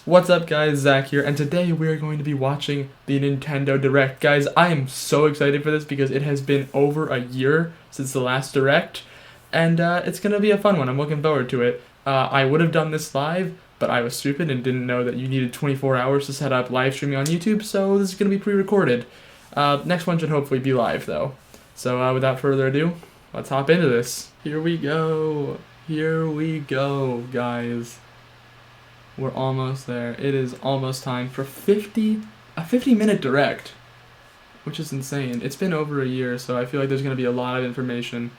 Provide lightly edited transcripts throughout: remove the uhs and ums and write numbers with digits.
What's up guys, Zach here, and today we are going to be watching the Nintendo Direct. Guys, I am so excited for this because it has been over a year since the last Direct, and it's going to be a fun one. I'm looking forward to it. I would have done this live, but I was stupid and didn't know that you needed 24 hours to set up live streaming on YouTube, so this is going to be pre-recorded. Next one should hopefully be live though. So without further ado, let's hop into this. Here we go, guys. We're almost there. It is almost time for a 50-minute Direct, which is insane. It's been over a year, so I feel like there's going to be a lot of information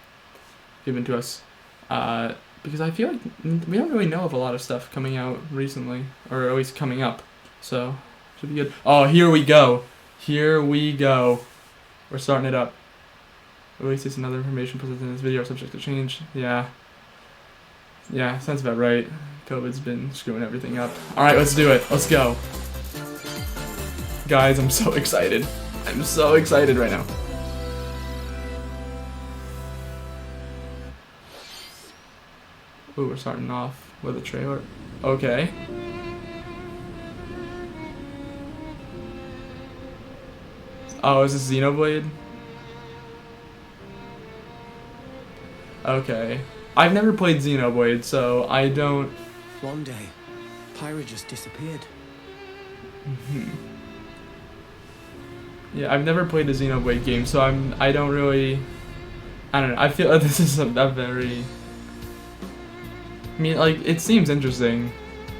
given to us. Because I feel like we don't really know of a lot of stuff coming out recently, or at least coming up. So, should be good. Oh, here we go. Here we go. We're starting it up. Releases another information presented in this video are subject to change. Yeah, sounds about right. COVID's been screwing everything up. Alright, let's do it. Let's go. Guys, I'm so excited. I'm so excited right now. Ooh, we're starting off with a trailer. Okay. Oh, is this Xenoblade? Okay. I've never played Xenoblade, so I don't... One day, Pyra just disappeared. Yeah, I've never played a Xenoblade game, so I don't really... I don't know, I feel like this is a very... I mean, like, it seems interesting.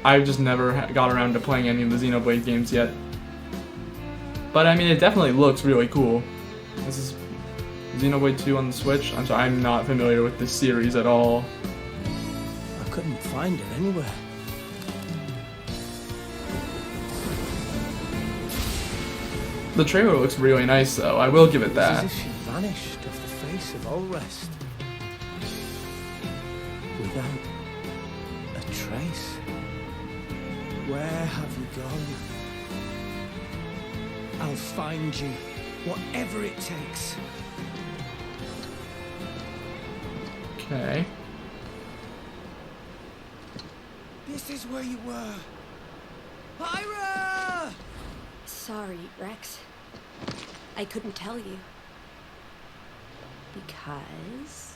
I've just never got around to playing any of the Xenoblade games yet. But, I mean, it definitely looks really cool. This is Xenoblade 2 on the Switch. I'm sorry, I'm not familiar with this series at all. I couldn't find it anywhere. The trailer looks really nice, though. I will give it that. It's as if she vanished off the face of Allrest. Without a trace. Where have you gone? I'll find you, whatever it takes. Okay. This is where you were. Pyra! Sorry, Rex. I couldn't tell you. Because...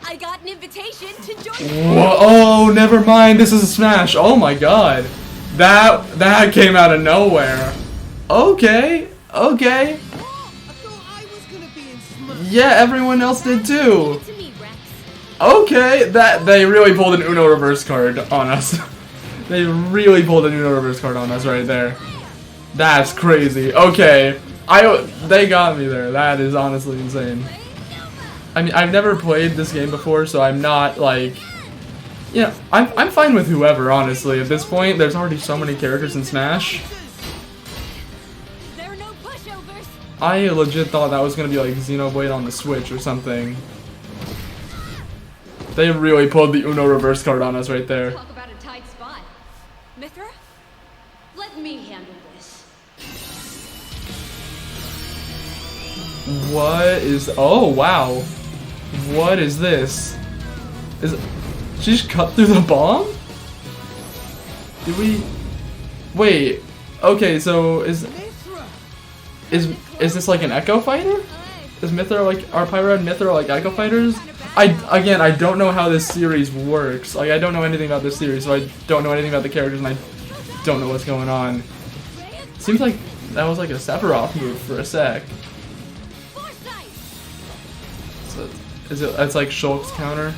I got an invitation to join you! Whoa, oh, never mind. This is a Smash. Oh my god. That came out of nowhere. Okay. Okay. Oh, I thought I was gonna be in Smash. Yeah, everyone else did too. To me, Rex. Okay, they really pulled an Uno reverse card on us. They really pulled an Uno reverse card on us right there. That's crazy. Okay, they got me there. That is honestly insane. I mean, I've never played this game before, so I'm not like, you know, I'm fine with whoever. Honestly, at this point, there's already so many characters in Smash. There are no pushovers. I legit thought that was gonna be like Xenoblade on the Switch or something. They really pulled the Uno reverse card on us right there. Talk about a tight spot. Mithra, let me handle this. What is... Oh, wow. What is this? She just cut through the bomb? Did we... Wait. Okay, so is this like an Echo Fighter? Is Mithra like... Are Pyra and Mithra like Echo Fighters? Again, I don't know how this series works. Like, I don't know anything about this series, so I don't know anything about the characters, and I don't know what's going on. Seems like that was like a Sephiroth move for a sec. So, it's like Shulk's counter?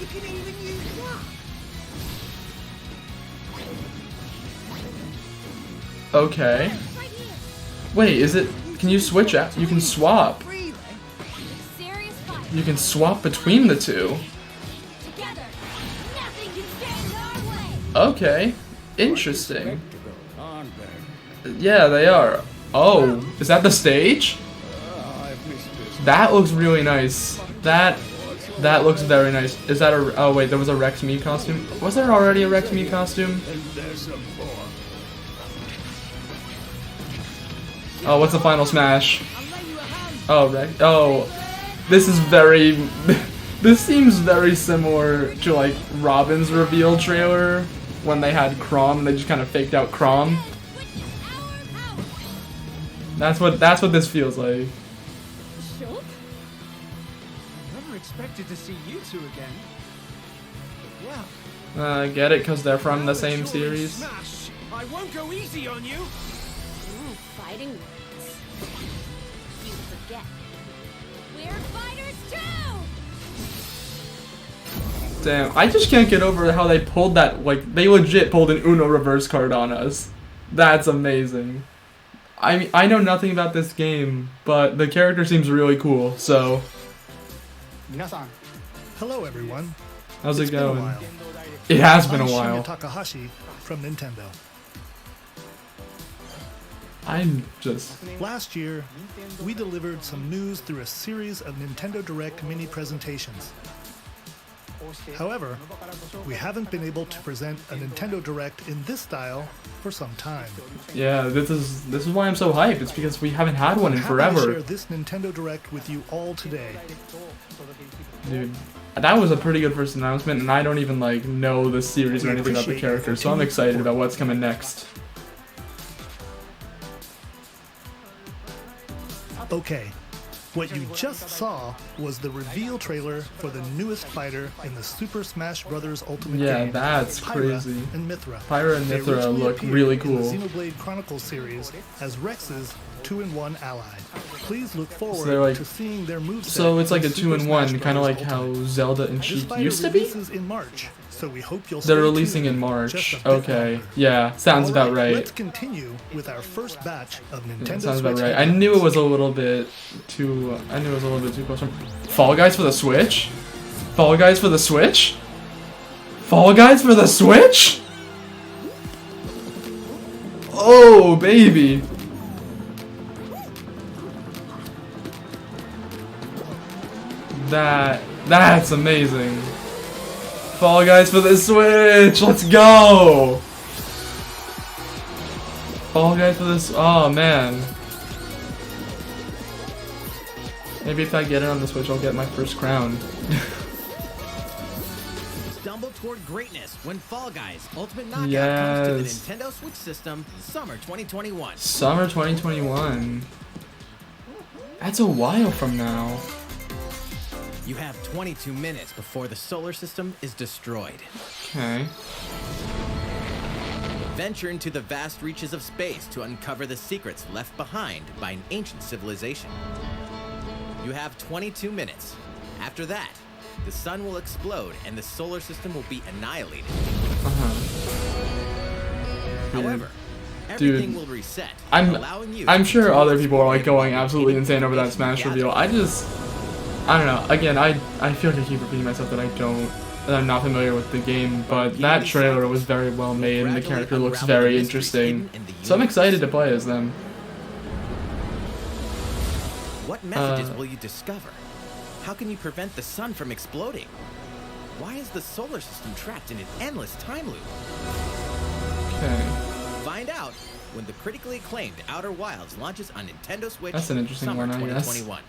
Okay. Wait, is it... Can you switch out? You can swap. You can swap between the two. Okay. Interesting. Yeah, they are. Oh, is that the stage? That looks really nice. That looks very nice. Is that a... Oh, wait, there was a Rex Mii costume? Was there already a Rex Mii costume? Oh, what's the final smash? Oh, Rex... Oh... This is very... This seems very similar to, like, Robin's reveal trailer when they had Chrom and they just kind of faked out Chrom. That's what this feels like. Shulk? Never expected to see you two again. Well, Get it? Because they're from the now same that you're in series. Smash, I won't go easy on you. Ooh, fighting words. You forget. We're fighters too! Damn, I just can't get over how they pulled that. Like, they legit pulled an Uno reverse card on us. That's amazing. I mean, I know nothing about this game, but the character seems really cool. So, Hello, everyone. how's It's it been a going? while. It has been a I'm while. Shinya Takahashi from Nintendo. I'm just. Last year, we delivered some news through a series of Nintendo Direct mini presentations. However, we haven't been able to present a Nintendo Direct in this style for some time. Yeah, this is why I'm so hyped. It's because we haven't had one in I'm happy to share forever. this Nintendo Direct with you all today. Dude, that was a pretty good first announcement, and I don't even like know the series or anything about the character, so I'm excited about what's coming next. Okay, what you just saw was the reveal trailer for the newest fighter in the Super Smash Bros. Ultimate Yeah, game, that's Pyra crazy. and Mythra. Pyra and They Mythra originally look appeared really in cool. the Xenoblade Chronicles series as Rex's 2-in-1 ally. Please look forward they're like- to seeing their moveset. So it's like a in Super 2-in-1, Smash kind of Bros. like how Ultimate. Zelda and This Sheik fighter used to be? releases in March, so we hope you'll They're stay releasing in tuned March. just a bit Okay, longer. yeah, sounds about Alright, right. Let's continue with our first batch of Nintendo Yeah, sounds about Switch right. I knew it was a little bit too. I knew it was a little bit too close. Fall Guys for the Switch? Fall Guys for the Switch? Fall Guys for the Switch? Oh, baby. That's amazing. Fall Guys for the Switch. Let's go. Fall Guys for this. Oh man. Maybe if I get it on the Switch, I'll get my first crown. Stumble toward greatness when Fall Guys Ultimate Knockout comes Yes. to the Nintendo Switch system summer 2021. Summer 2021. That's a while from now. You have 22 minutes before the solar system is destroyed. Okay. Venture into the vast reaches of space to uncover the secrets left behind by an ancient civilization. You have 22 minutes. After that, the sun will explode and the solar system will be annihilated. However, everything will reset, allowing you I'm sure to other people are like explore going absolutely insane over that Smash reveal. I don't know. Again, I feel like I keep repeating myself that I'm not familiar with the game, but that trailer was very well made and the character looks very interesting. So I'm excited to play as them. What messages will you discover? How can you prevent the sun from exploding? Why is the solar system trapped in an endless time loop? Okay. Find out when the critically acclaimed Outer Wilds launches on Nintendo Switch. That's an interesting summer one, I guess. 2021.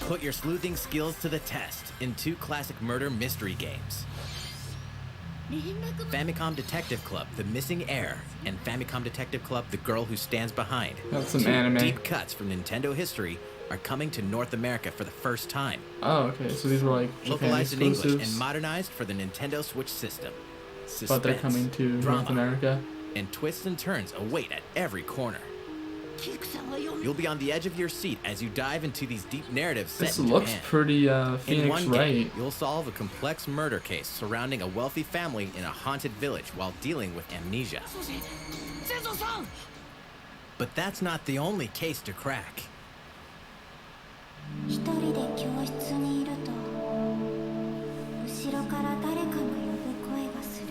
Put your sleuthing skills to the test in 2 classic murder mystery games. Famicom Detective Club: The Missing Heir and Famicom Detective Club: The Girl Who Stands Behind. That's some 2 anime. deep cuts from Nintendo history are coming to North America for the first time. Oh, okay. So these were like Japan Localized in English and exclusives, modernized for the Nintendo Switch system. but they're Suspense, coming to North drama, America. and twists and turns await at every corner. You'll be on the edge of your seat as you dive into these deep narratives set This in looks Japan. pretty In Phoenix one game, Wright. you'll solve a complex murder case surrounding a wealthy family in a haunted village while dealing with amnesia. But that's not the only case to crack. 一人で教室にいると後ろから誰かの呼ぶ声がする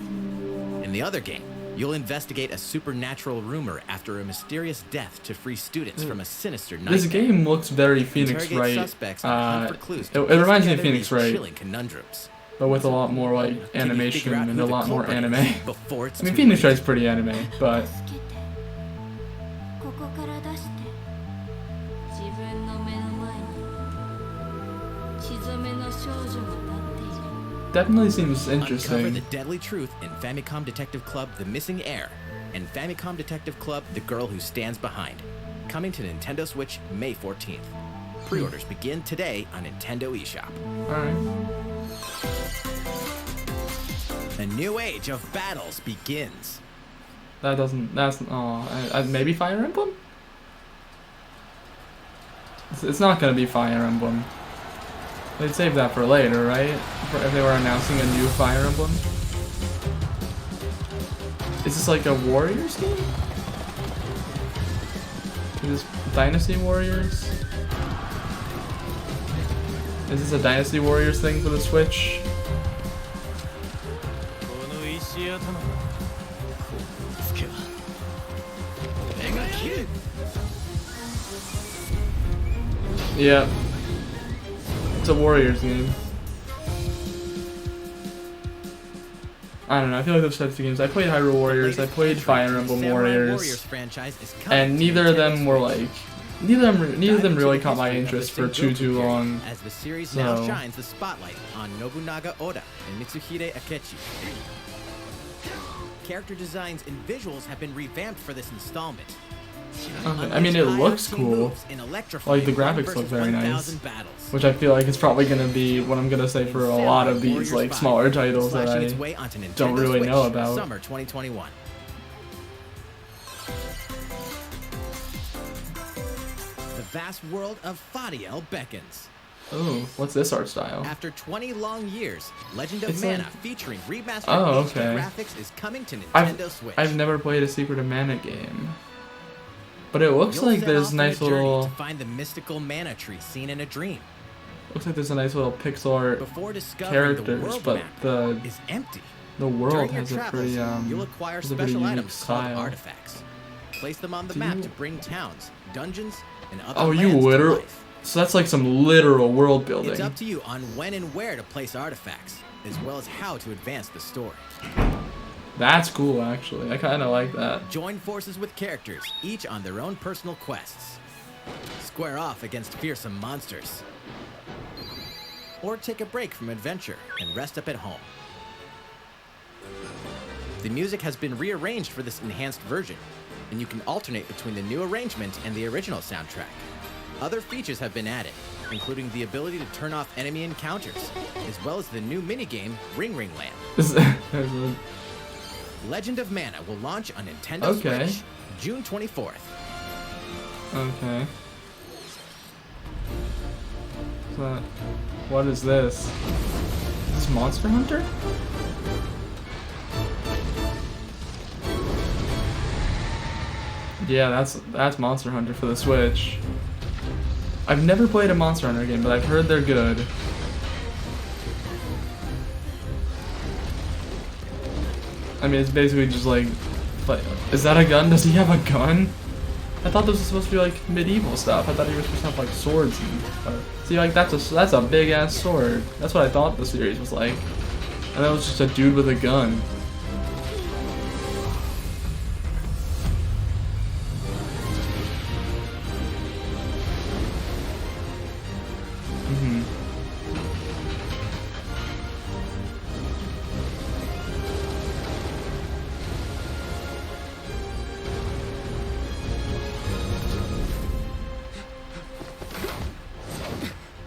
In the other game, you'll investigate a supernatural rumor after a mysterious death to free students from a sinister nightmare. This game looks very Phoenix Interrogate Wright. suspects and hunt for clues It to piece reminds me of together Phoenix these Wright, chilling conundrums. but with a lot more like Can you animation figure out and who a the lot more culprit anime. is before it's I mean, too Phoenix late? Wright's pretty anime, but 助けてここから出して自分の目の前に血染めの少女が立っている。definitely seems Uncover the interesting. deadly truth in Famicom Detective Club The Missing Heir and Famicom Detective Club The Girl Who Stands Behind. Coming to Nintendo Switch May 14th. Pre-orders begin today on Nintendo eShop. Alright. A new age of battles begins. That doesn't. That's. Oh, maybe Fire Emblem? It's not gonna be Fire Emblem. They'd save that for later, right? If they were announcing a new Fire Emblem. Is this like a Warriors game? Is this Dynasty Warriors? Is this a Dynasty Warriors thing for the Switch? Yeah. It's a Warriors game. I don't know, I feel like those types of games. I played Hyrule Warriors, I played Fire Emblem Warriors, franchise is coming and to neither of them Nintendo were Switch. like, neither of them Dive really into caught the my history of interest the for too Sengoku period long. as the series now So- shines the spotlight on Nobunaga Oda and Mitsuhide Akechi. Character designs and visuals have been revamped for this installment. Okay. I mean, it looks cool. Like, the graphics look very nice. Which I feel like is probably gonna be what I'm gonna say for a lot of these like smaller titles that I don't really know about. Summer 2021. The vast world of Fadiel beckons. Oh, what's this art style? After 20 long years, Legend of It's Mana like- featuring remastered Oh, HD okay. graphics is coming to Nintendo Switch. I've never played a Secret of Mana game, but it looks You'll like set there's off on a nice journey little. to find the mystical mana tree seen in a dream. Looks like there's a nice little pixel art Before discovering the characters, world but map the is empty. world During your has a travels, pretty you'll acquire has a pretty special unique items called style. artifacts. Place them on the Do map you- to bring towns, dungeons, and other Oh, you lands to literal. life. So that's like some literal world It's building. up to you on when and where to place artifacts, as well as how to advance the story. That's cool, actually. I kind of like that. Join forces with characters, each on their own personal quests. Square off against fearsome monsters. Or take a break from adventure and rest up at home. The music has been rearranged for this enhanced version, and you can alternate between the new arrangement and the original soundtrack. Other features have been added, including the ability to turn off enemy encounters, as well as the new minigame Ring Ring Land. This is- Legend of Mana will launch on Nintendo Okay. Switch June 24th. Okay. So, what is this? Is this Monster Hunter? Yeah, that's Monster Hunter for the Switch. I've never played a Monster Hunter game, but I've heard they're good. I mean, it's basically just like, is that a gun? Does he have a gun? I thought this was supposed to be like medieval stuff. I thought he was supposed to have like swords and see, like that's a big ass sword. That's what I thought the series was like. And that was just a dude with a gun.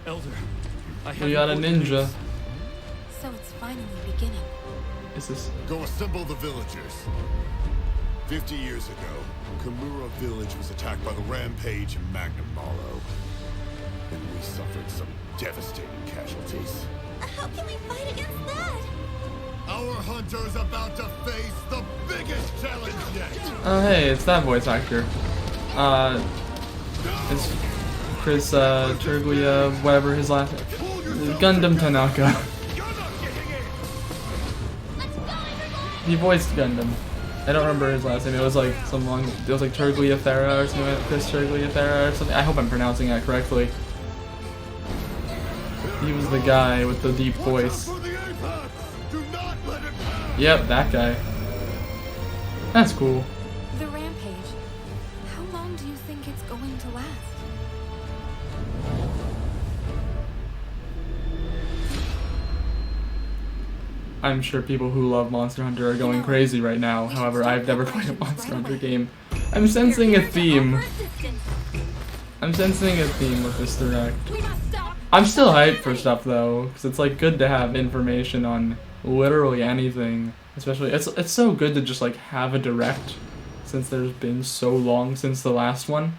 Elder, I have We got a important ninja. news. So it's finally beginning. Is this? Go assemble the villagers. 50 years ago, Kamura village was attacked by the Rampage and Magnum Morrow. And we suffered some devastating casualties. How can we fight against that? Our hunter's about to face the biggest challenge yet! Oh hey, it's that voice actor. It's Chris Terguia, whatever his last name. Gundam Tanaka. He voiced Gundam. I don't remember his last name. It was like some long. It was like Terguia Farah or something. Like Chris Terguia Farah or something. I hope I'm pronouncing that correctly. He was the guy with the deep voice. For the Apex! Do not let it pass! Yep, that guy. That's cool. The rampage. How long do you think it's going to last? I'm sure people who love Monster Hunter are going crazy right now. However, I've never played a Monster Hunter game. I'm sensing a theme. I'm sensing a theme with this direct. I'm still hyped for stuff though, because it's like good to have information on literally anything. Especially, it's so good to just like have a direct, since there's been so long since the last one.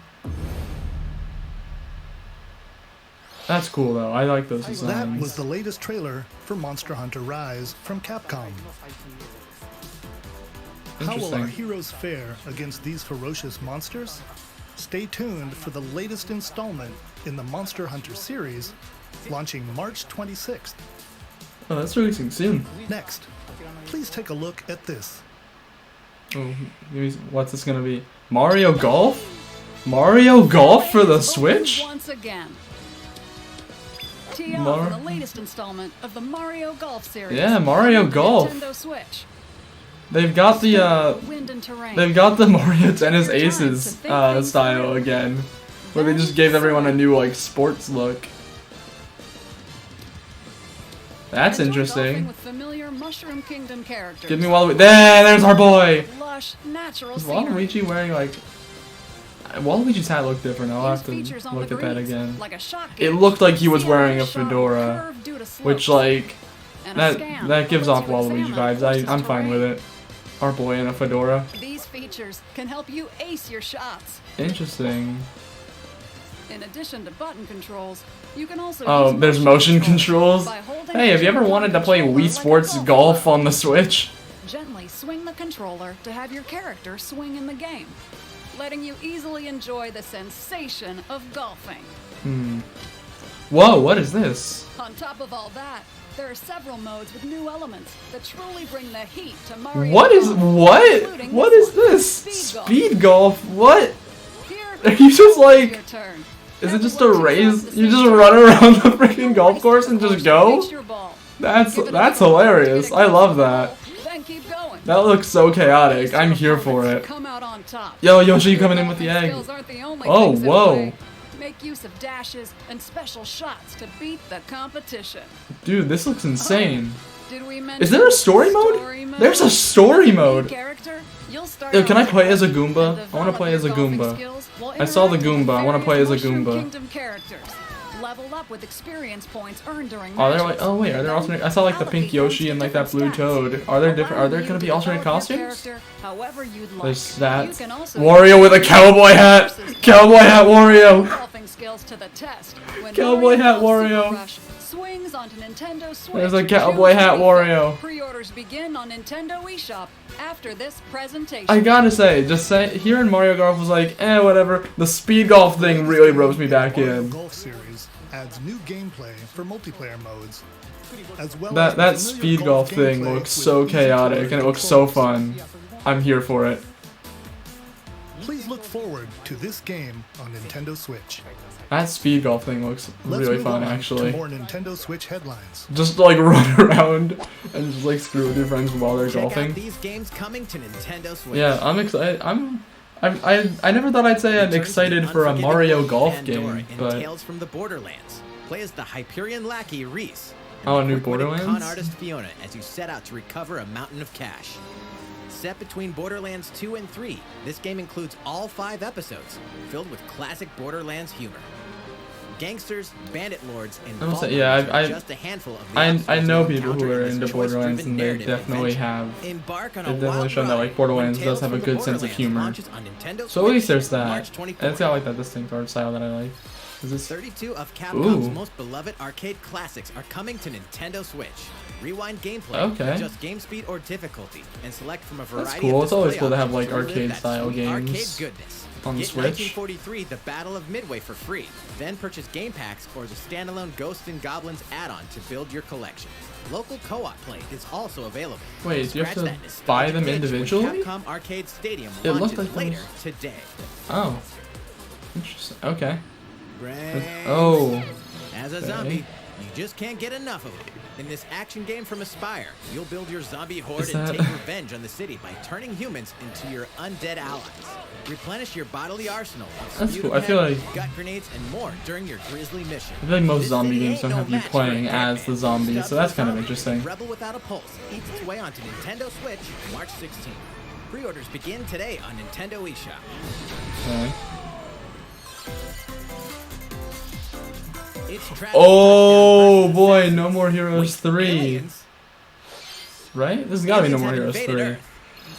That's cool though. I like those designs. That was the latest trailer for Monster Hunter Rise from Capcom. How will our Interesting. heroes fare against these ferocious monsters? Stay tuned for the latest installment in the Monster Hunter series, launching March 26th. Oh, that's releasing soon. Next, please take a look at this. Oh, what's this gonna be? Mario Golf? Mario Golf for the Switch? Once again. Tee off Mar- for the latest installment of the Mario Golf series. Yeah, Mario on the Golf. Nintendo Switch. They've got the Wind and terrain. they've got the Mario Tennis Aces style again, where they just gave everyone a new like sports look. That's Enjoy interesting. golfing with familiar Mushroom Kingdom characters. Give me Waluigi. There's our boy. Lush, natural Is scenery. Waluigi wearing like? Waluigi's hat looked different. I'll have Use to features on look the at that greens, again. like a shot It gauge, looked like he was ceiling wearing a shot fedora, curved due to slopes, which like and a scan that gives lets off you Waluigi examine vibes. courses I'm fine with terrain. it. Our boy in a fedora. These features can help you ace your shots. Interesting. In addition to button controls, you can also Oh, use there's motion controls controls. by holding Hey, have you the ever wanted to play controller Wii like a Sports Golf on the Switch? Gently swing the controller to have your character swing in the game, letting you easily enjoy the sensation of golfing. Whoa, what is this? On top of all that, there are several modes with new elements that truly bring the heat to Mario What is Golf, what? including What this is one, this? Speed Golf. Speed golf? What? Here, Are you just like? your turn. Is it just a Everyone takes race? off the You same just turn. run around the You freaking golf race course the and just course go? reach your ball. That's Give it a that's go. hilarious. Get it I love going. that. Then keep going. That looks so chaotic. Race I'm your here for opponents it. Come out on top. Yo, Yoshi, you Your coming in with the golfing egg? skills aren't the only Oh, things at whoa. play. Make use of dashes and special shots to beat the competition. Dude, this looks insane. Did we mention Is there a story mode? There's a story mode. Character? You'll start Yo, can out I play with as a and Goomba? I want to develop play your as a golfing Goomba. skills while I saw the interacting with Goomba. I want to play as a various Mushroom Goomba. Kingdom characters. Level up with experience points earned during Are there matches. like? Oh wait, are there alternate? I saw like the pink Yoshi and like that blue Toad. Are there different? Are there gonna be alternate costumes? However you'd like. There's You stats. can also Wario with a cowboy hat. Cowboy hat Wario. golfing skills to the test. When Cowboy Mario hat Golf Super Wario. Rush swings onto Nintendo Switch. There's a cowboy June hat 25th. Wario. Pre-orders begin on Nintendo eShop after this presentation. I gotta say, just say hearing Mario Golf was like, whatever. The speed golf thing really ropes me back Mario in. Golf series adds new gameplay for multiplayer modes, as well as That the that familiar speed golf thing gameplay looks with so easy chaotic to-learn and it looks so controls. fun. I'm here for it. Please look forward to this game on Nintendo Switch. That speed golf thing looks Let's really move fun, on actually. to more Nintendo Switch headlines. Just like run around and just like screw with your friends while they're Check golfing. out these games coming to Nintendo Switch. Yeah, I'm excited. I never thought I'd say I'm Return to excited the for a unforgettable Mario Golf Pandora game, and but Tales from the Borderlands. Play as the Hyperion lackey Reese. and Oh, the a new quick-witted con Borderlands? artist Fiona as you set out to recover a mountain of cash. Set between Borderlands 2 and 3, this game includes all 5 episodes, filled with classic Borderlands humor. Gangsters, bandit lords, and I must say, vault yeah, runners are I- just a handful of the I obstacles know you'll people who encounter are in into this Borderlands choice-driven and they narrative definitely adventure. have. Embark on a They've definitely wild shown that ride like Borderlands when does Tales have a from the good sense of Borderlands humor. launches on Nintendo So at least Switch there's that. March 24th. And it's got like that distinct art style that I like. Is this? 32 of Capcom's Ooh. most beloved arcade classics are coming to Nintendo Switch. Rewind gameplay, Okay. adjust game speed or difficulty, and select from a variety That's cool. of It's always display cool to have, options like, relive arcade that style sweet arcade games goodness. on the Get Switch. 1943 The Battle of Midway for free. Then purchase game packs or the standalone Ghosts and Goblins add-on to build your collection. Local co-op play is also available. Wait, do you have Scratch to that nostalgic buy them itch when individually? Capcom Arcade Stadium It looked launches like later those- today. Oh. Interesting. Okay. Brains. Oh. As a Okay. zombie, You just can't get enough of it. In this action game from Aspyr, you'll build your zombie horde Is and that- take revenge on the city by turning humans into your undead allies. Replenish your bodily arsenal of That's sputum cool. I feel head, like- gut grenades, and more during your grisly mission. I feel like most This zombie city games ain't don't no have you match for playing a as dead the man. zombies, so that's kind of Zombie interesting. Rebel Without a Pulse eats its way onto Nintendo Switch March 16th. Pre-orders begin today on Nintendo eShop. Okay. It's Travis Oh Touchdown boy, versus No More Heroes Wait, 3. aliens? Right? This has gotta be No Aliens More have Heroes invaded 3. Earth.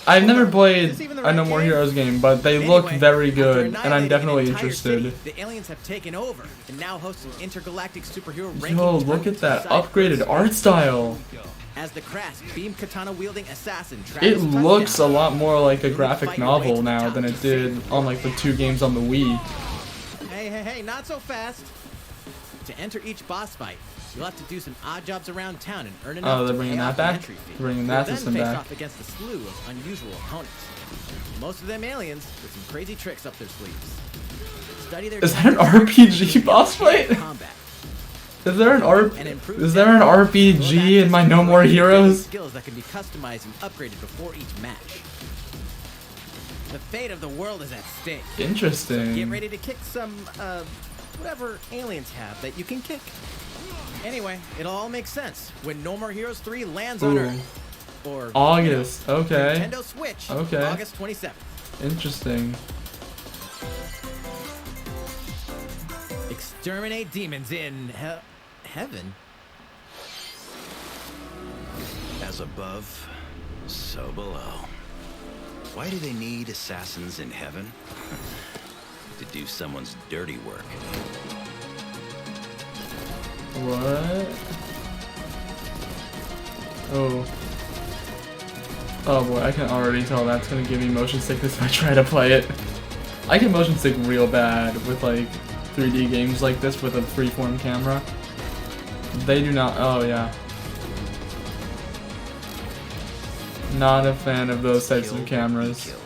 I've Hold never up, played is this even the a right No More game? Heroes game, but they look Anyway, very after good, and I'm annihilating definitely an entire interested. city, the aliens have taken over and now host an intergalactic superhero ranking Yo, look tournament at that for side upgraded quests. art style. As the crass beam katana wielding assassin It Travis looks a Touchdown, lot more like a you graphic fight your way to novel the now top than to it did save on like the 2 games on the Wii. Hey, not so fast. To enter each boss fight, you'll have to do some odd jobs around town and earn enough Oh, they're to bringing pay that off the back? entry fee. Bringing that You'll system then face back. off against a slew of unusual opponents. Most of them aliens with some crazy tricks up their sleeves. Study their Is that an tactics RPG and boss fight? combat. Is there an And improve Is there an You'll have RPG in access my to No More variety of Heroes? skills that can be customized and upgraded before each match. The fate of the world is at stake. Get Interesting. ready to kick some, whatever aliens have that you can kick. Anyway, it'll all make sense when No More Heroes 3 lands on Ooh. Earth. Or August, okay. Nintendo Switch. Okay. August 27th. Interesting. Exterminate demons in heaven. As above, so below. Why do they need assassins in heaven? To do someone's dirty work. What? Oh. Oh boy, I can already tell that's gonna give me motion sickness if I try to play it. I get motion sick real bad with like 3D games like this with a freeform camera. They do not. Oh yeah. Not a fan of those types of Killed, cameras. killed.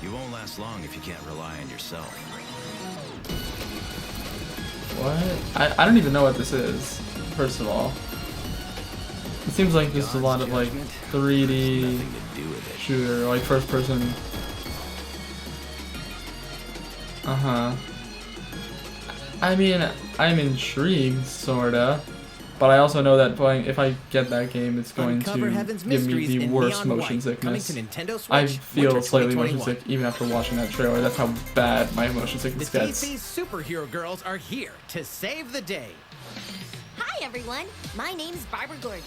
You won't last long if you can't rely on yourself. What? I don't even know what this is, first of all. It seems like this is a lot of like 3D Nothing to do with it. shooter, like first person. Uh-huh. I mean, I'm intrigued, sorta. But I also know that playing, if I get that game, it's going Uncover to Heaven's give me mysteries the in worst Neon motion White, coming sickness. to Nintendo Switch, I feel winter slightly motion 2021. sick even after watching that trailer. That's how bad my motion The sickness gets. DC superhero girls are here to save the day. Hi, everyone. My name's Barbara Gordon,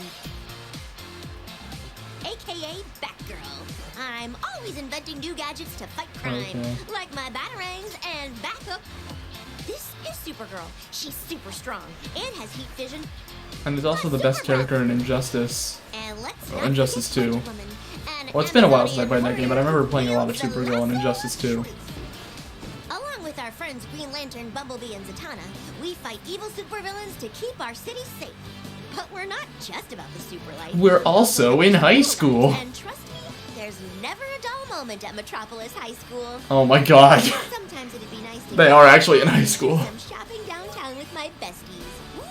aka Batgirl. I'm always inventing new gadgets to fight crime, Okay. like my batarangs and backup. This is Supergirl. She's super strong and has heat vision. And is also the best character in Injustice. And let's Oh, not Injustice forget 2. Wonder Woman and Well, it's been a while since I Amazonian played that game, but I remember playing a lot of warrior Supergirl in Zelazar Injustice 2. Truth. Along with our friends Green Lantern, Bumblebee, and Zatanna, we fight evil supervillains to keep our city safe. But we're not just about the super life. We're also in high school. And trust me, there's never a dull moment at Metropolis High School. Oh my god. Sometimes it'd be nice to They get are actually in high school. some shopping downtown with my besties.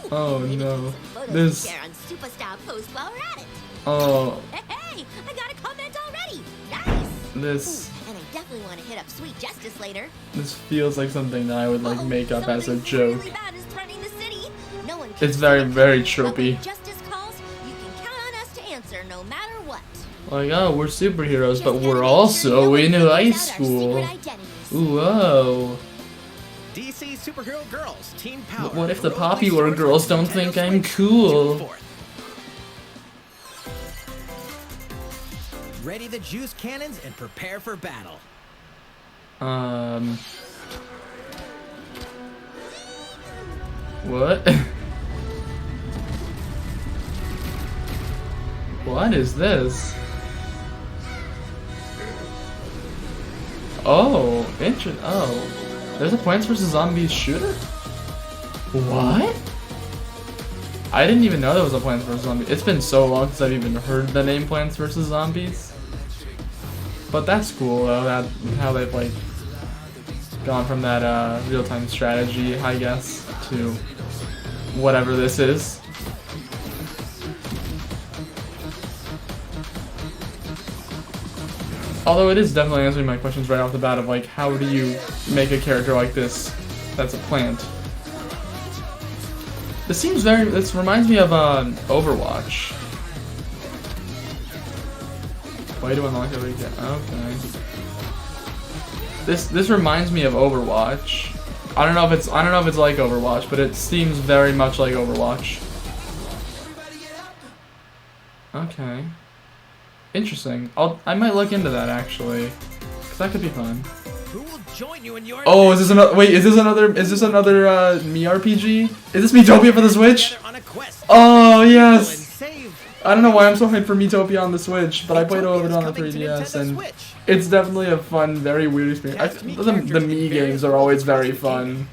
Ooh, Oh, maybe no. take some photos This- to share on Superstar Post while we're at it. Oh, Hey, I got a comment already. Nice. this Ooh, and I definitely want to hit up Sweet Justice later. this feels like something that I would like Uh-oh, make up as a something joke. Really bad is threatening the city. No one It's can very, see it very coming, but when tropey. Justice calls, you can count on us to answer no matter what. Like, oh, we're superheroes, Just but gotta we're make sure also no one in figures high out our school. secret identities. Ooh, whoa. DC superhero girls, team power. But what if the Roleplay popular stores girls on don't Nintendo think I'm Switch, cool? June 4th. Ready the juice cannons and prepare for battle. What? What is this? Oh, oh. There's a Plants vs. Zombies shooter? What? I didn't even know there was a Plants vs. Zombies. It's been so long since I've even heard the name Plants vs. Zombies. But that's cool though, that how they've like gone from that real-time strategy, I guess, to whatever this is. Although it is definitely answering my questions right off the bat of like, how do you make a character like this that's a plant? This seems this reminds me of Overwatch. Way to unlock every okay. This reminds me of Overwatch. I don't know if it's like Overwatch, but it seems very much like Overwatch. Okay. Interesting. I might look into that actually, cause that could be fun. Who will join you in your Oh, is this another? Wait, is this another Me RPG? Is this Miitopia for the Switch? Oh yes. I don't know why I'm so hyped for Miitopia on the Switch, but I played it on the 3DS, and it's definitely a fun, very weird experience. The Mii games are always very fun.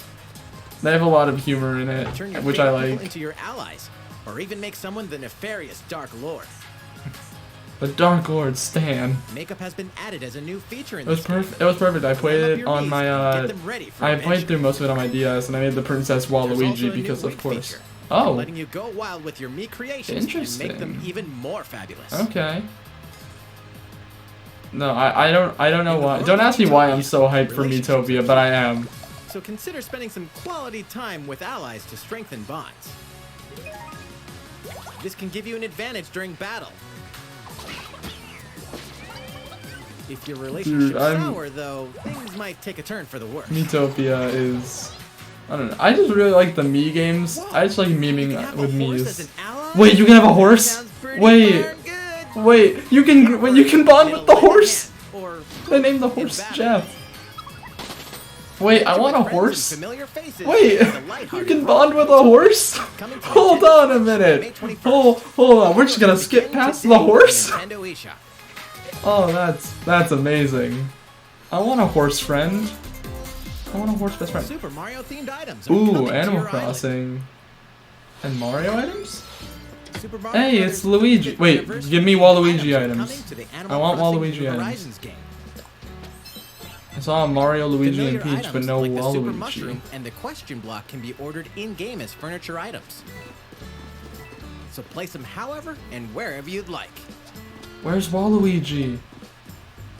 They have a lot of humor in it, which I like. Into your allies, or even make someone the nefarious Dark Lord. The Dark Lord Stan. Makeup has been added as a new feature in It was perfect. I played it on my I played through most of it on my DS, and I made the Princess Waluigi because of course. Oh. Letting you go wild with your Mii creations and make them even more fabulous. Okay. No, I don't know why. Don't ask me why I'm so hyped for Miitopia, but I am. So consider spending some quality time with allies to strengthen bonds. This can give you an advantage during battle. If your relationship's sour, though, things might take a turn for the worse. Miitopia is... I don't know. I just really like the Mii games. I just like memeing with Miis. Wait, you can have a horse? Wait, you can bond with the horse? They named the horse Jeff. Wait, I want a horse? Wait, you can bond with a horse? Hold on a minute. Hold on, we're just gonna skip past the horse? Oh, that's amazing. I want a horse friend. I want a horse best friend. Super Mario themed items. Ooh, Animal Crossing. And Mario items? Hey, it's Luigi. Wait, give me Waluigi items. I want Waluigi items. I saw Mario, Luigi, and Peach, but no Waluigi. And the question block can be ordered in-game as furniture items. So place them however and wherever you'd like. Where's Waluigi?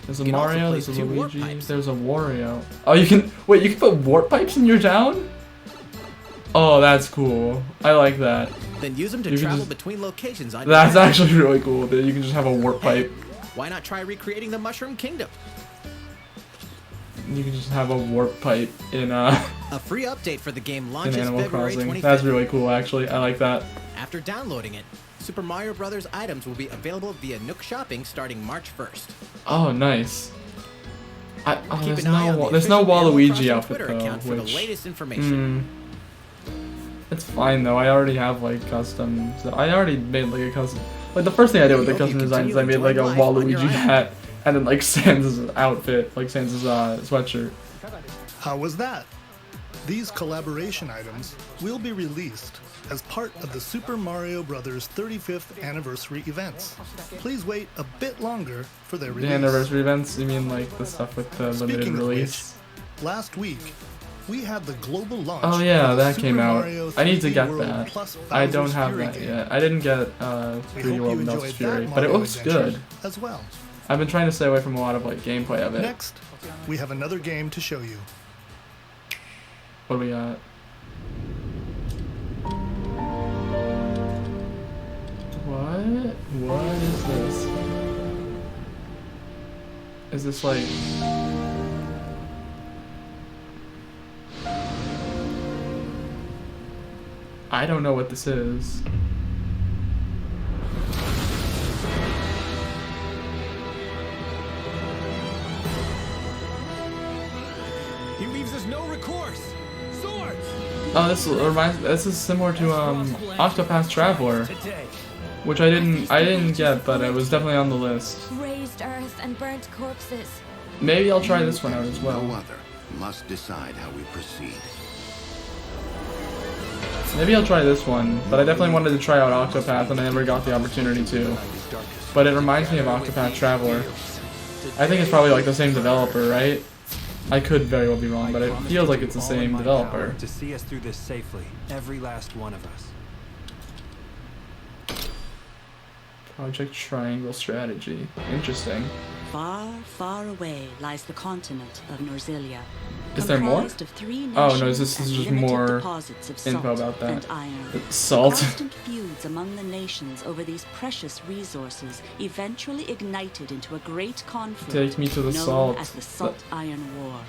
There's a Mario, there's a Luigi, there's a Wario. Oh, you can put warp pipes in your town? Oh, that's cool. I like that. Then use them to travel between locations on That's actually really cool that you can just have a warp pipe. Why not try recreating the Mushroom Kingdom? You can just have a warp pipe in a free update for the game launches Animal February Crossing. 25th. That's really cool actually. I like that. After downloading it, Super Mario Bros. Items will be available via Nook Shopping starting March 1st. Oh, nice. There's no Waluigi outfit though, for the latest information. It's fine though. I already have like custom. So I already made like a custom. Like the first thing I did with the custom design is I made like a Waluigi hat and then like Sans' outfit, like Sans' sweatshirt. How was that? These collaboration items will be released as part of the Super Mario Bros. 35th anniversary events. Please wait a bit longer for their release. The anniversary events? You mean like the stuff with the limited release? Which, last week, we had the global launch. Oh yeah, that Super came out. Mario I need to 3D get World that. plus I don't Bowser's have Fury that game. yet. I didn't get 3D World and Bowser's Fury, but it looks good. As well. I've been trying to stay away from a lot of like gameplay of it. Next, we have another game to show you. What do we got? What is this? Is this like... I don't know what this is. He leaves us no recourse. Swords. Oh, this is similar to Octopath Traveler, which I didn't get, but it was definitely on the list. Raised earth and burnt corpses. Maybe I'll try this one out as well. No other must decide how we proceed. Maybe I'll try this one, but I definitely wanted to try out Octopath and I never got the opportunity to. But it reminds me of Octopath Traveler. I think it's probably like the same developer, right? I could very well be wrong, but it promise feels to like do it's the all in same my developer. power to see us through this safely, every last one of us. Project Triangle Strategy. Interesting. Far, far away lies the continent of Norzilia. Is there more? Comprised of 3 Oh no, nations this is and just limited more deposits of info salt about that. and iron. Salt. Constant feuds among the nations over these precious resources eventually ignited into a great conflict Take me to the known salt. as the Salt-Iron War.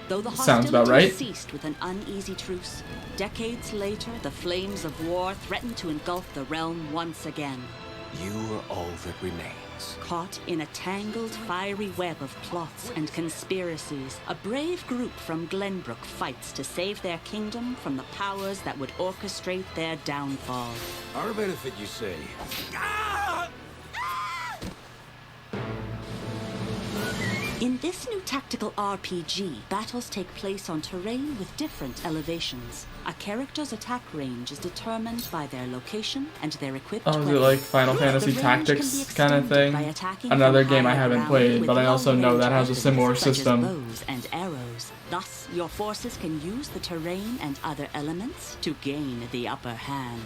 Though the Sounds about hostilities right. ceased with an uneasy truce, decades later the flames of war threatened to engulf the realm once again. You are all that remains. Caught in a tangled, fiery web of plots and conspiracies, a brave group from Glenbrook fights to save their kingdom from the powers that would orchestrate their downfall. Our benefit, you say? In this new tactical RPG, battles take place on terrain with different elevations. A character's attack range is determined by their location and their equipped Oh, is it weapon. like Final The Fantasy range can Tactics be kind of extended thing? by attacking Another from game I higher haven't ground played, with but I also know long-range that has a weapons similar such as system. bows and arrows. Thus, your forces can use the terrain and other elements to gain the upper hand.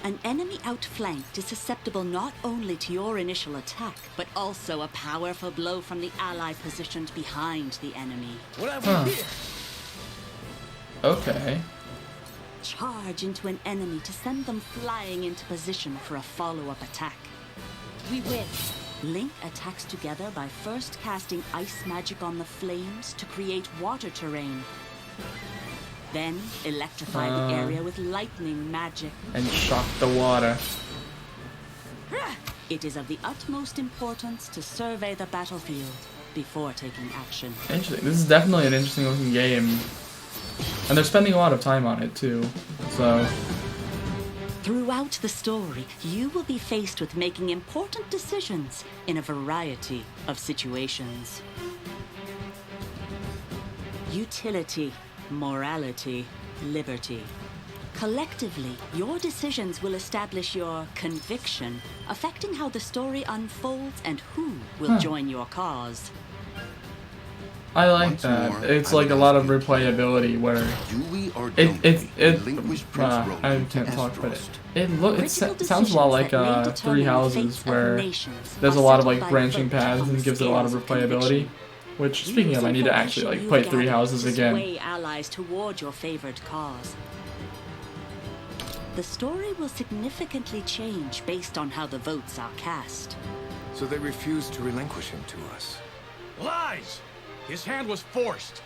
An enemy outflanked is susceptible not only to your initial attack, but also a powerful blow from the ally positioned behind the enemy. What have Huh. we here? Okay. Charge into an enemy to send them flying into position for a follow-up attack. We win. Link attacks together by first casting ice magic on the flames to create water terrain. Then electrify the area with lightning magic. And shock the water. It is of the utmost importance to survey the battlefield before taking action. Interesting. This is definitely an interesting looking game. And they're spending a lot of time on it too. So Throughout the story, you will be faced with making important decisions in a variety of situations. Utility, morality, liberty. Collectively, your decisions will establish your conviction, affecting how the story unfolds and who will join your cause. I like Once that. more, It's I like a would lot ask of you, replayability where Do we or don't we relinquish Prince I Roland to can't talk, but Azeroth? Critical sounds a lot like decisions that may Three determine the Houses, fates of where nations there's a are lot of settled like by branching vote paths on and the gives it a lot of scales replayability. conviction. Which, speaking of, I need to actually like play Three Houses again. Sway allies toward your favored cause. The story will significantly change based on how the votes are cast. So they refused to relinquish him to us. Lies! His hand was forced.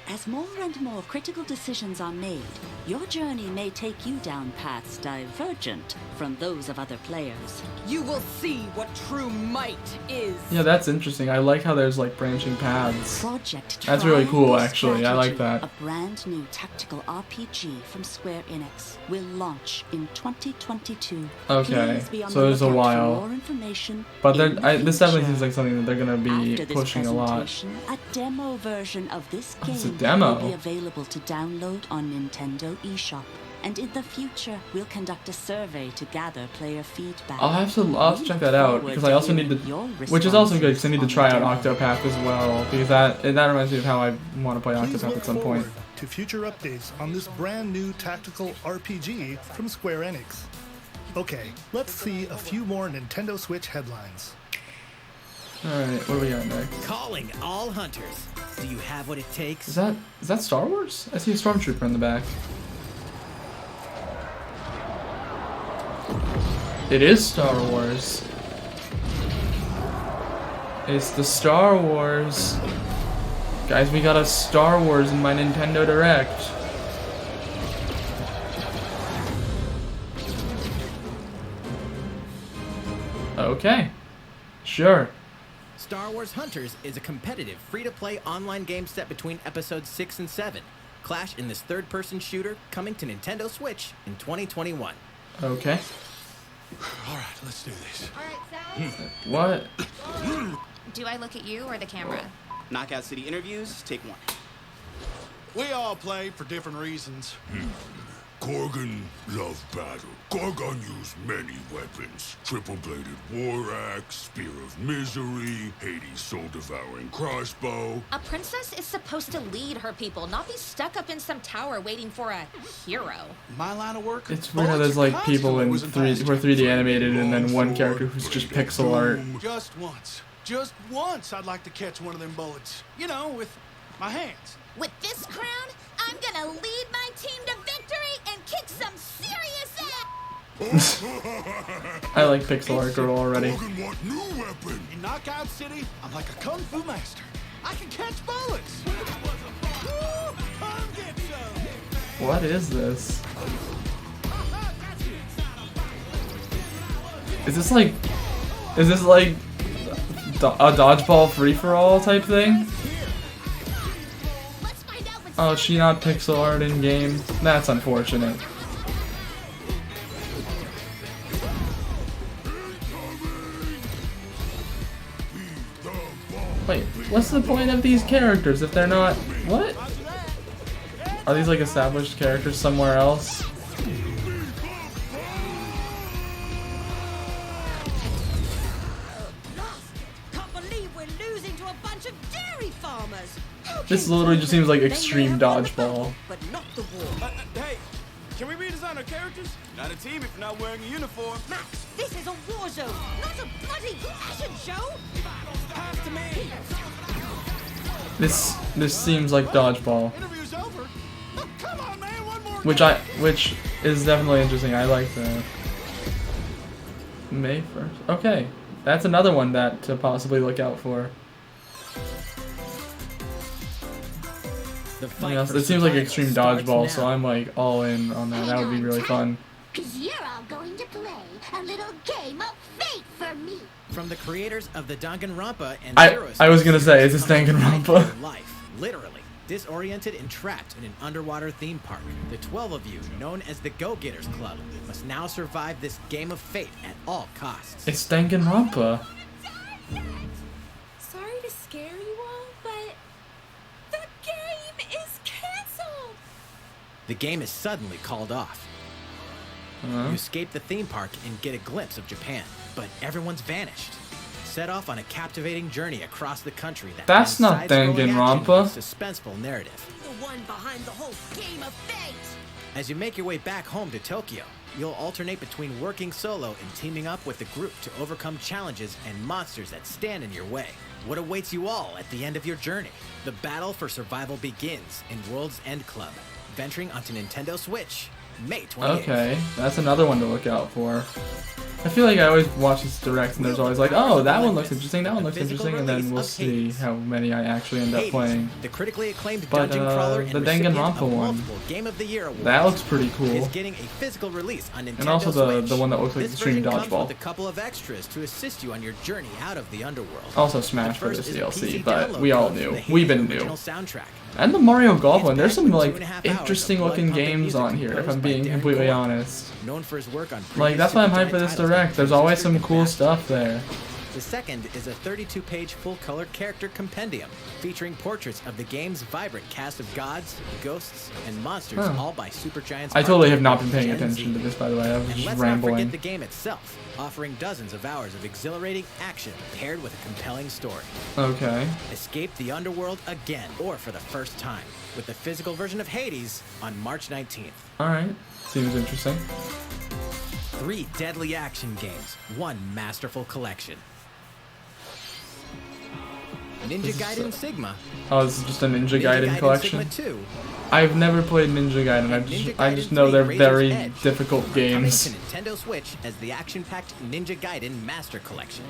As more and more critical decisions are made, your journey may take you down paths divergent from those of other players. You will see what true might is. Yeah, that's interesting. I like how there's like branching paths. Project That's really cool, Triangle actually. I like Strategy, that. A brand new tactical RPG from Square Enix will launch in 2022. Okay, Please be on so the there's a lookout for while. more information But in the this definitely future. seems like something that they're gonna be After this pushing a lot. presentation, a demo version of this game it's a demo. will be available to download on Nintendo eShop. And in the future, we'll conduct a survey to gather player feedback. I'll have to check that out because I also need to, which is also good because I need to try out Octopath as well because that reminds me of how I want to play Please Octopath look at some point. forward to future updates on this brand new tactical RPG from Square Enix. Okay, let's see a few more Nintendo Switch headlines. Alright, what do we got next? Calling all hunters. Do you have what it takes? Is that Star Wars? I see a Stormtrooper in the back. It is Star Wars. It's the Star Wars. Guys, we got a Star Wars in my Nintendo Direct. Okay. Sure. Star Wars Hunters is a competitive, free-to-play online game set between episodes 6 and 7. Clash in this third-person shooter coming to Nintendo Switch in 2021. Okay. All right, let's do this. All right, Sal. What? Do I look at you or the camera? Knockout City interviews, take one. We all play for different reasons. Gorgon loved battle. Gorgon used many weapons. Triple-bladed war axe, spear of misery, Hades' soul-devouring crossbow. A princess is supposed to lead her people, not be stuck up in some tower waiting for a hero. My line of work. It's weird how there's like people in who are 3D animated and then one character who's just pixel art. Just once I'd like to catch one of them bullets. You know, with my hands. With this crown, I'm gonna lead my team to victory and kick some serious ass! I like pixel art girl already. In Knockout City, I'm like a kung fu master. I can catch bullets. Come get some. What is this? Is this like a dodgeball free-for-all type thing? Oh, is she not pixel art in game? That's unfortunate. Wait, what's the point of these characters if they're not... What? Are these like established characters somewhere else? This literally just seems like extreme dodgeball. Hey, can we redesign our characters? Not a team if you're not wearing a uniform. Max, this is a war zone, not a bloody fashion show! Pass to me. This seems like dodgeball. Interview's over. Oh, come on, man, one more. Which is definitely interesting. I like that. May 1st. Okay, that's another one that to possibly look out for. It seems like extreme dodgeball, so I'm like all in on that. That would be really fun. Cause you're all going to play a little game of fate for me. From the creators of the Danganronpa and I was gonna say, is this Danganronpa? Life, literally, disoriented and trapped in an underwater theme park. The 12 of you, known as the Go-Getters Club, must now survive this game of fate at all costs. It's Danganronpa. Sorry to scare you all, but the game is canceled. The game is suddenly called off. You escape the theme park and get a glimpse of Japan, but everyone's vanished. Set off on a captivating journey across the country that's not Danganronpa. Suspenseful narrative. The one behind the whole game of fate. As you make your way back home to Tokyo, you'll alternate between working solo and teaming up with the group to overcome challenges and monsters that stand in your way. What awaits you all at the end of your journey? The battle for survival begins in World's End Club, venturing onto Nintendo Switch, May 28th. Okay, that's another one to look out for. I feel like I always watch this direct and there's always like, oh, that one looks interesting, that one looks interesting, and then we'll see how many I actually end up playing. The critically acclaimed But dungeon crawler and the recipient Danganronpa of one, multiple Game of the Year awards, that looks pretty cool. is getting a physical release on Nintendo And also Switch. the one that looks like This Extreme version comes Dodgeball. with a couple of extras to assist you on your journey out of the underworld. Also Smash The for first this is a DLC, PC but download we all code knew. for the We've Hades been new. original soundtrack. And the Mario Golf one, there's some like 2.5 hours interesting of looking blood-pumping games music on here, if composed I'm by being Darren completely Korb. honest. Known for his work on Like, that's why I'm hyped for this titles direct. like There's always some Transistor cool and stuff there. The second is a 32-page full-color character compendium featuring portraits of the game's vibrant cast of gods, ghosts, and monsters, Huh. all by Supergiant's I totally art have not been team, paying Gen attention Z. to this, by the way. I was And just let's not rambling. forget the game itself, offering dozens of hours of exhilarating action paired with a compelling story. Okay. Escape the underworld again, or for the first time, with the physical version of Hades on March 19th. Alright. Seems interesting. 3 deadly action games, 1 masterful collection. Ninja This is Gaiden Sigma. Oh, this is just a Ninja Gaiden collection? Sigma 2. I've never played Ninja Gaiden. I just know they're very difficult Coming games. to Nintendo Switch as the action-packed Ninja Gaiden Master Collection.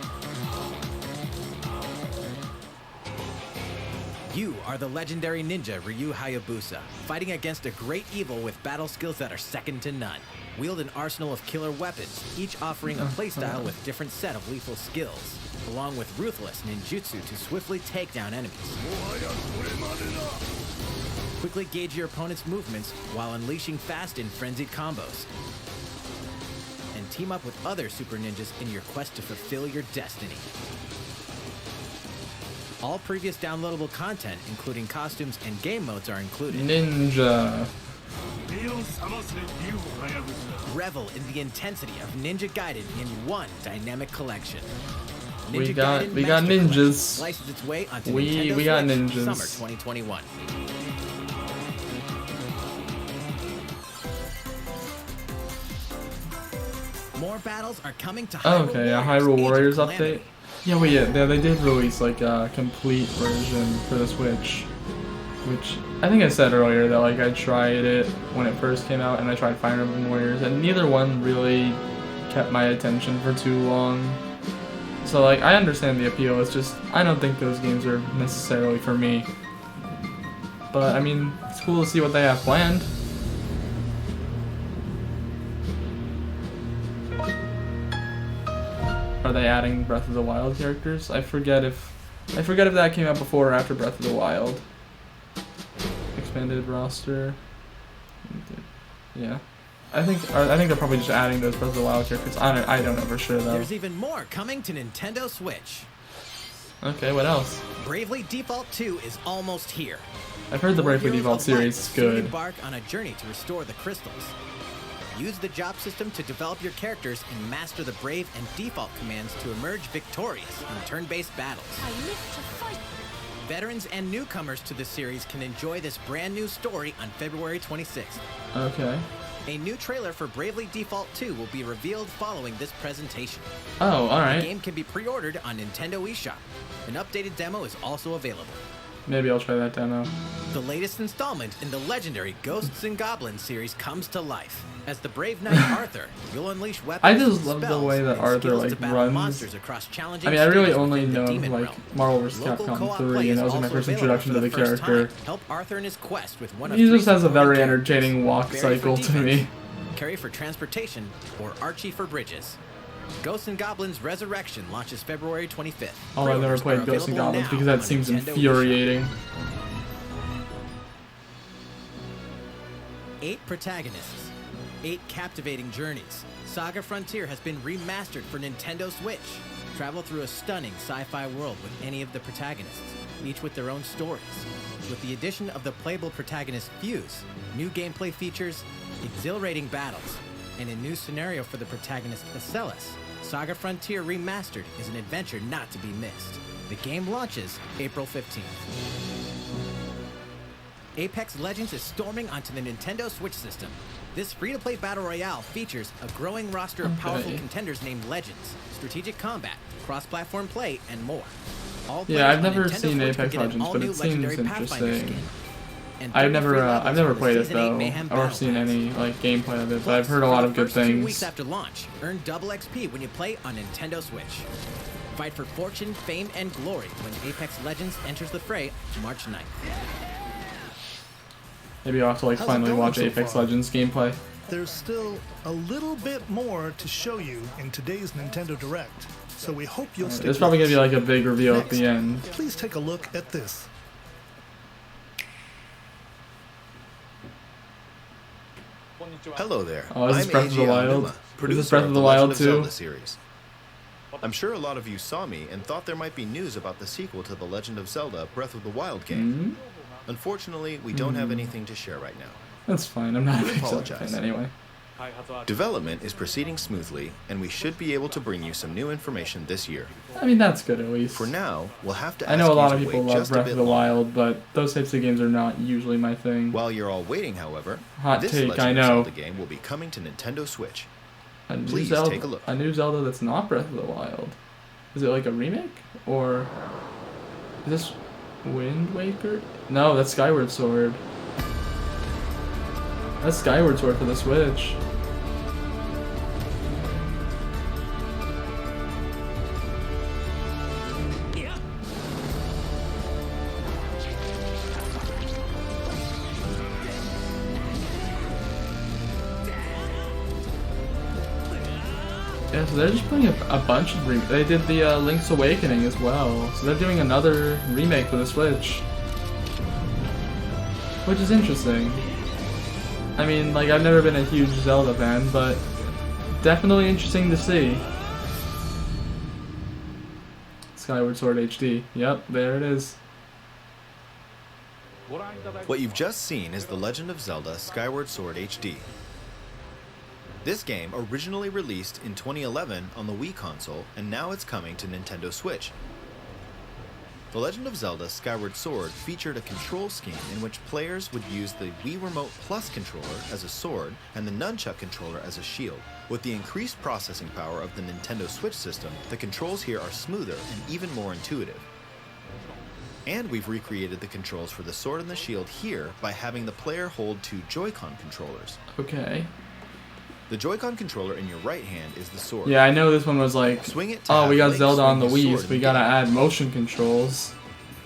You are the legendary ninja Ryu Hayabusa, fighting against a great evil with battle skills that are second to none. Wield an arsenal of killer weapons, each offering a playstyle with different set of lethal skills, along with ruthless ninjutsu to swiftly take down enemies. Quickly gauge your opponent's movements while unleashing fast and frenzied combos. And team up with other super ninjas in your quest to fulfill your destiny. All previous downloadable content, including costumes and game modes, are included. Ninja. Revel in the intensity of Ninja Gaiden in one dynamic collection. We got ninjas. Slices its way onto we Nintendo got Switch ninjas. Summer 2021. More battles are coming to Hyrule Okay, a Warriors, Hyrule Age of Warriors Calamity. update. Yeah, wait, yeah, they did release like a complete version for the Switch, which I think I said earlier that like I tried it when it first came out and I tried Fire Emblem Warriors and neither one really kept my attention for too long. So like I understand the appeal, it's just I don't think those games are necessarily for me. But I mean, it's cool to see what they have planned. Are they adding Breath of the Wild characters? I forget if that came out before or after Breath of the Wild. Expanded roster. Yeah. I think they're probably just adding those Breath of the Wild characters. I don't know for sure though. There's even more coming to Nintendo Switch. Okay, what else? Bravely Default 2 is almost here. I've heard the Bravely Default series is Soon good. embark on a journey to restore the crystals. Use the job system to develop your characters and master the Brave and Default commands to emerge victorious in turn-based battles. I live to fight. Veterans and newcomers to the series can enjoy this brand new story on February 26th. Okay. A new trailer for Bravely Default 2 will be revealed following this presentation. Oh, alright. The game can be pre-ordered on Nintendo eShop. An updated demo is also available. Maybe I'll try that demo. The latest installment in the legendary Ghosts and Goblins series comes to life. As the brave knight Arthur, you'll unleash weapons. I just and love the spells way that and Arthur skills like to battle runs. monsters across challenging I mean, I really stages only within the know Demon like Realm. Marvel vs. Local Capcom co-op 3, play and is that was my also first available introduction for to the first character. time. Help Arthur in his quest with one of He three just has a supporting very characters. entertaining walk Barry cycle for to defense, me. Carrie for transportation, or Archie for bridges. Ghosts and Goblins Resurrection launches February 25th. Oh, I've never Pre-orders played are Ghosts and available Goblins now because that on seems Nintendo infuriating. 8 protagonists, 8 captivating journeys. Saga Frontier has been remastered for Nintendo Switch. Travel through a stunning sci-fi world with any of the protagonists, each with their own stories. With the addition of the playable protagonist Fuse, new gameplay features, exhilarating battles, and a new scenario for the protagonist Acellus, Saga Frontier Remastered is an adventure not to be missed. The game launches April 15th. Apex Legends is storming onto the Nintendo Switch system. This free-to-play battle royale features a growing roster of powerful contenders named Legends, strategic combat, cross-platform play, and more. All Yeah, I've players on never Nintendo seen Switch Apex will get an Legends, but all-new it seems legendary Pathfinder interesting. skin. And I've 33 levels never for played the it Season 8 though, Mayhem or Battle seen Pass. any like gameplay of it, but I've Plus, heard a for lot the of good first 2 weeks things. after launch, earn double XP when you play on Nintendo Switch. Fight for fortune, fame, and glory when Apex Legends enters the fray March 9th. Maybe I'll have to like How's it finally going watch so Apex far? Legends gameplay. There's still a little bit more to show you in today's Nintendo Direct, so we hope you'll stick There's probably with gonna be us. like a big reveal at Next, the end. Please take a look at this. Hello there. Oh, is this I'm Breath of the Eiji Wild? Aonuma, Is this producer Breath of of the the Legend Wild of too? Zelda series. I'm sure a lot of you saw me and thought there might be news about the sequel to The Legend of Zelda Breath of the Wild game. Unfortunately, we don't have anything to share right now. That's fine. I'm not a We big Zelda apologize. fan anyway. Development is proceeding smoothly, and we should be able to bring you some new information this year. I mean, that's good at least. For now, we'll have to I ask know a lot you of to people wait love just a Breath bit of the longer. Wild, but those types of games are not usually my thing. While you're all waiting, however, Hot this take, Legend I of know. Zelda game will be coming to Nintendo Switch. A new Please Zelda, take a look. A new Zelda that's not Breath of the Wild. Is it like a remake? Or is this Wind Waker? No, that's Skyward Sword. That's Skyward Sword for the Switch. Yeah, so they're just putting a bunch of they did the Link's Awakening as well, so they're doing another remake for the Switch, which is interesting. I mean, like, I've never been a huge Zelda fan, but definitely interesting to see. Skyward Sword HD. Yep, there it is. What you've just seen is The Legend of Zelda Skyward Sword HD. This game originally released in 2011 on the Wii console, and now it's coming to Nintendo Switch. The Legend of Zelda Skyward Sword featured a control scheme in which players would use the Wii Remote Plus controller as a sword and the Nunchuck controller as a shield. With the increased processing power of the Nintendo Switch system, the controls here are smoother and even more intuitive. And we've recreated the controls for the sword and the shield here by having the player hold two Joy-Con controllers. Okay. The Joy-Con controller in your right hand is the sword. Yeah, I know this one was like, Swing it to oh, have we got Link Zelda on the swing Wii, his so sword we in gotta game. add motion controls.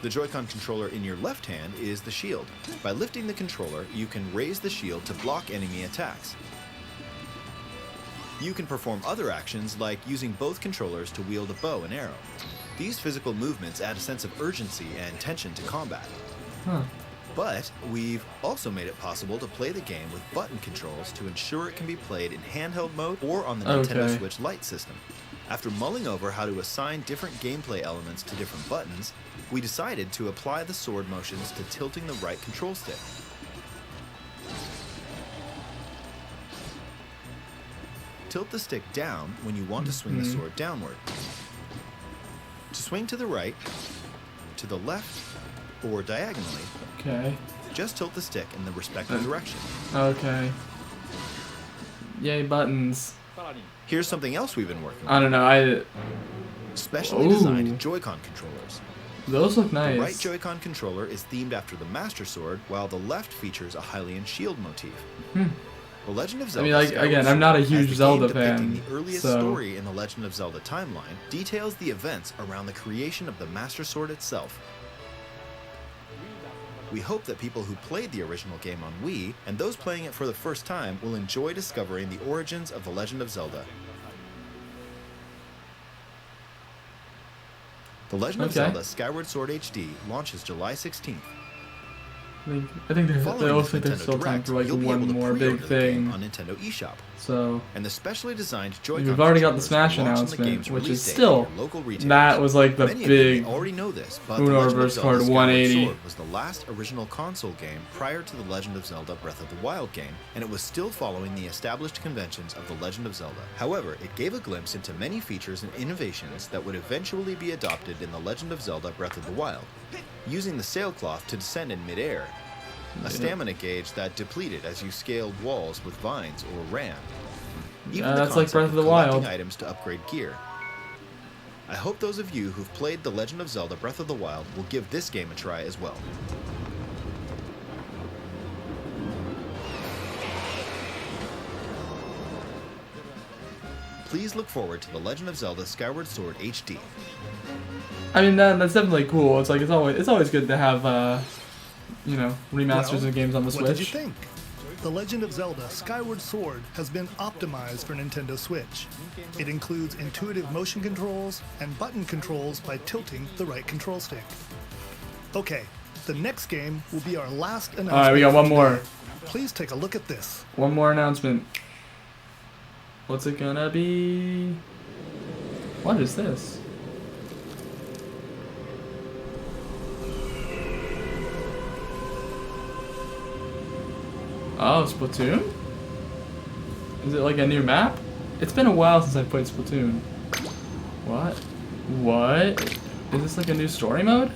The Joy-Con controller in your left hand is the shield. By lifting the controller, you can raise the shield to block enemy attacks. You can perform other actions like using both controllers to wield a bow and arrow. These physical movements add a sense of urgency and tension to combat. Huh. But we've also made it possible to play the game with button controls to ensure it can be played in handheld mode or on the Nintendo Switch Lite system. After mulling over how to assign different gameplay elements to different buttons, we decided to apply the sword motions to tilting the right control stick. Tilt the stick down when you want to swing the sword downward. To swing to the right, to the left, or diagonally, Okay. just tilt the stick in the respective direction. Okay. Yay, buttons. Here's something else we've been working on. I don't know, Specially Ooh. designed Joy-Con controllers. Those look nice. The right Joy-Con controller is themed after the Master Sword, while the left features a Hylian shield motif. The Legend of Zelda. I mean, like, Skyward again, I'm Sword, not a as the huge game Zelda depicting fan, The earliest so- story in the Legend of Zelda timeline details the events around the creation of the Master Sword itself. We hope that people who played the original game on Wii and those playing it for the first time will enjoy discovering the origins of The Legend of Zelda. The Legend of Okay. Zelda Skyward Sword HD launches July 16th. I think there's Following this there's Nintendo still time Direct, for like you'll be one able to more pre-order big the game thing. on Nintendo eShop. So And the specially designed Joy-Con we've already got the controllers Smash will launch on the announcement, game's which release is date still at your local retailers. that was like the Many of you big may already know this, but The Uno Legend of reverse Zelda card Skyward 180. Sword was the last original console game prior to The Legend of Zelda Breath of the Wild game, and it was still following the established conventions of The Legend of Zelda. However, it gave a glimpse into many features and innovations that would eventually be adopted in The Legend of Zelda Breath of the Wild. Using the sailcloth to descend in midair, a stamina gauge that depleted as you scaled walls with vines or ran. Even the that's like concept Breath of the collecting Wild. items to upgrade gear. I hope those of you who've played The Legend of Zelda Breath of the Wild will give this game a try as well. Please look forward to The Legend of Zelda Skyward Sword HD. I mean that's definitely cool. It's like it's always good to have you know, remasters of games on the Switch. What did you think? The Legend of Zelda Skyward Sword has been optimized for Nintendo Switch. It includes intuitive motion controls and button controls by tilting the right control stick. Okay, the next game will be our last announcement. Alright, we got one more. Please take a look at this. One more announcement. What's it gonna be? What is this? Oh, Splatoon? Is it like a new map? It's been a while since I played Splatoon. What? What? Is this like a new story mode?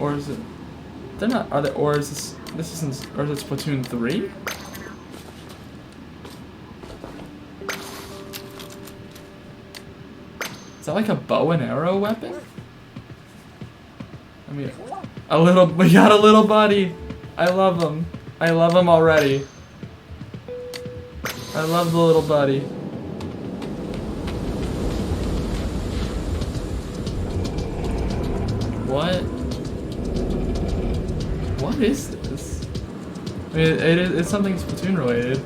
Or is it... They're not... Are they... Or is this... This isn't... Or is it Splatoon 3? Is that like a bow and arrow weapon? I mean... A little... We got a little buddy! I love him. I love him already. I love the little buddy. What? What is this? I mean, it's something Splatoon related.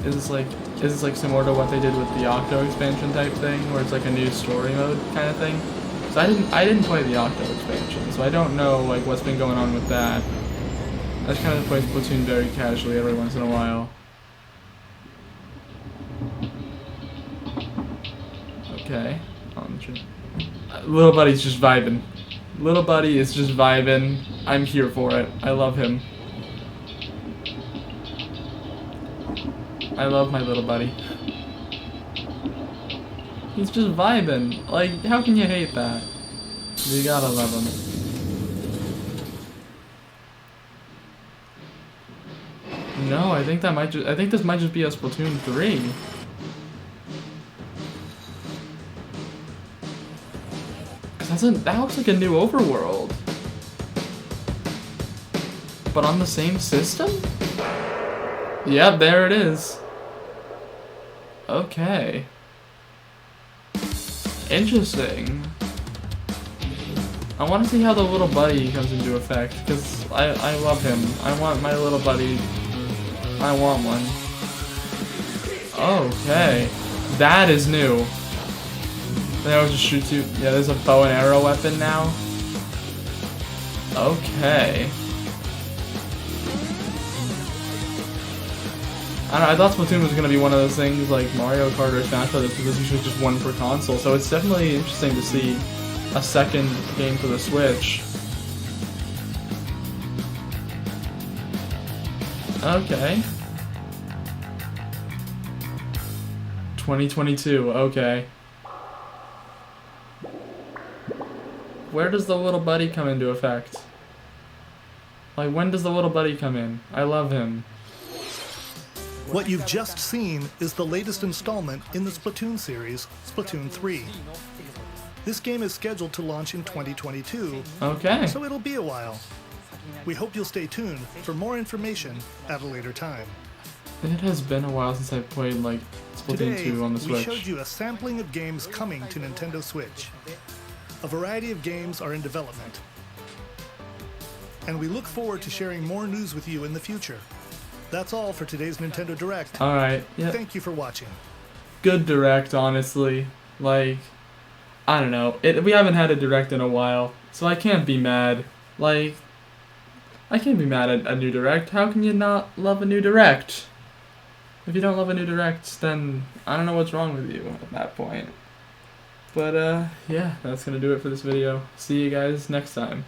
Is this like similar to what they did with the Octo expansion type thing, where it's like a new story mode kind of thing? So I didn't play the Octo expansion, so I don't know like what's been going on with that. I just kind of play Splatoon very casually every once in a while. Okay. Little buddy's just vibing. Little buddy is just vibing. I'm here for it. I love him. I love my little buddy. He's just vibing. Like, how can you hate that? You gotta love him. No, I think this might just be a Splatoon 3. That looks like a new overworld. But on the same system? Yep, there it is. Okay. Interesting. I want to see how the little buddy comes into effect, because I love him. I want my little buddy. I want one. Okay. That is new. They always just shoot you. Yeah, there's a bow and arrow weapon now. Okay. I don't know, I thought Splatoon was going to be one of those things like Mario Kart or Smash Bros. Because there's usually just one per console, so it's definitely interesting to see a second game for the Switch. Okay. 2022, okay. Where does the little buddy come into effect? Like, when does the little buddy come in? I love him. What you've just seen is the latest installment in the Splatoon series, Splatoon 3. This game is scheduled to launch in 2022. Okay. So it'll be a while. We hope you'll stay tuned for more information at a later time. It has been a while since I played, like, Splatoon 2 on the Switch. We showed you a sampling of games coming to Nintendo Switch. A variety of games are in development. And we look forward to sharing more news with you in the future. That's all for today's Nintendo Direct. Alright, yeah. Thank you for watching. Good Direct, honestly. Like, I don't know. We haven't had a Direct in a while, so I can't be mad. Like, I can't be mad at a new Direct. How can you not love a new Direct? If you don't love a new Direct, then I don't know what's wrong with you at that point. But, yeah, that's gonna do it for this video. See you guys next time.